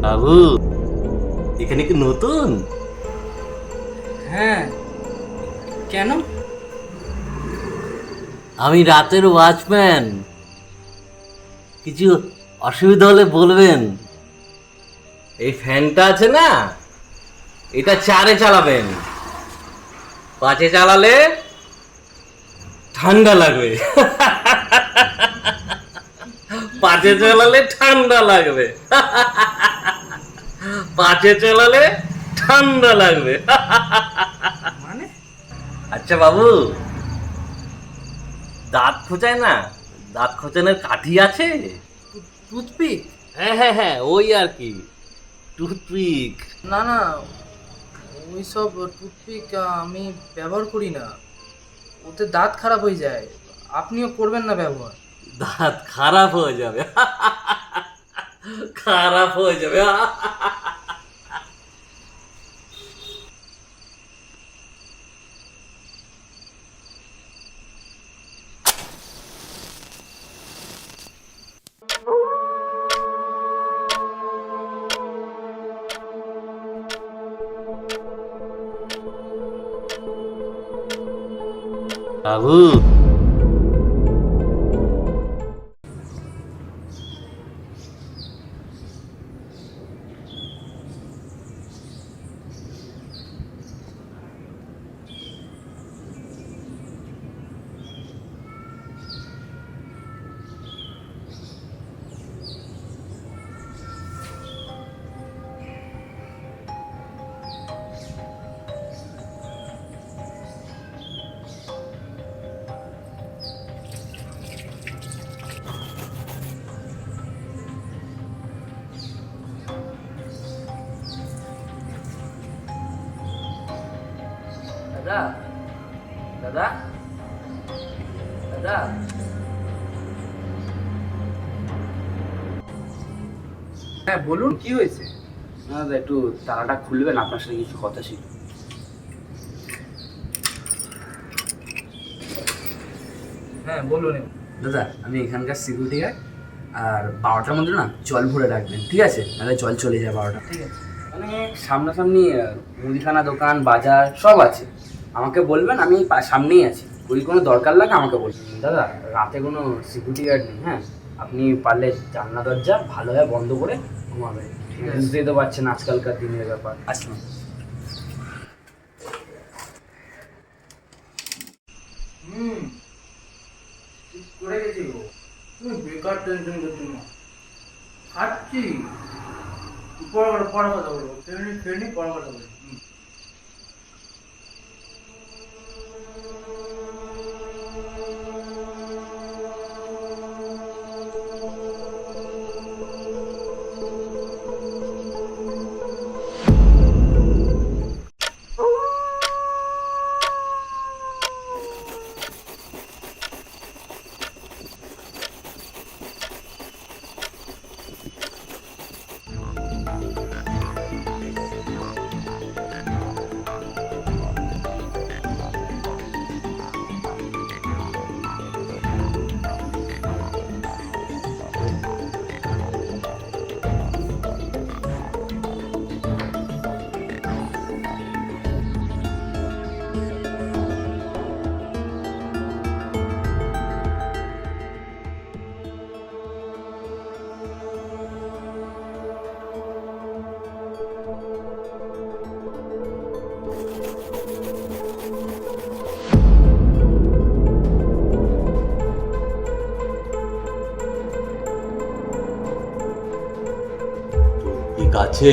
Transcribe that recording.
বাবু, এখানে কি নতুন? হ্যাঁ, কেন? আমি রাতের ওয়াচম্যান। কিছু অসুবিধা হলে বলবেন। এই ফ্যানটা আছে না, এটা 4-এ চালাবেন। 5-এ চালালে ঠান্ডা লাগবে। 5-এ চালালে ঠান্ডা লাগবে। 5-এ চালালে ঠান্ডা লাগবে। মানে? আচ্ছা বাবু, দাঁত খোঁচায় না, দাঁত খোঁচানোর কাঠি আছে? টুথপিক? হ্যাঁ হ্যাঁ হ্যাঁ, ওই আর কি, টুথপিক। না না, ওই সব টুথপিক আমি ব্যবহার করি না। ওতে দাঁত খারাপ হয়ে যায়। আপনিও করবেন না ব্যবহার। দাঁত খারাপ হয়ে যাবে। খারাপ হয়ে যাবে। বাবু, দাদা, দাদা, দাদা। হ্যাঁ বলুন, কি হয়েছে? না দাদা, একটু তালাটা খুলবেন, আপনার সাথে কিছু কথা ছিল। হ্যাঁ বলুন। দাদা, আমি এখানকার সিকিউরিটি গার্ড, আর 12টার মধ্যে না জল ভরে রাখবেন, ঠিক আছে? নাহলে জল চলে যায় 12টা। ঠিক আছে। মানে সামনাসামনি মুদিখানা দোকান, বাজার সব আছে। আমাকে বলবেন, আমি সামনেই আছি। যদি কোনো দরকার লাগে আমাকে বলবেন। দাদা, রাতে কোনো সিকিউরিটি গার্ড নেই, হ্যাঁ? আপনি পারলে জানলা দরজা ভালোভাবে বন্ধ করে ঘুমাবেন। ঠিক আছে। বুঝতেই তো পারছেন আজকালকার দিনের ব্যাপার। আসুন। করে গেছি গো। তুমি বেকার টেনশন করছো না। খাচ্ছি। পরে কথা বলবো। ট্রেনিং পরে কথা বলবো। ঠিক আছে।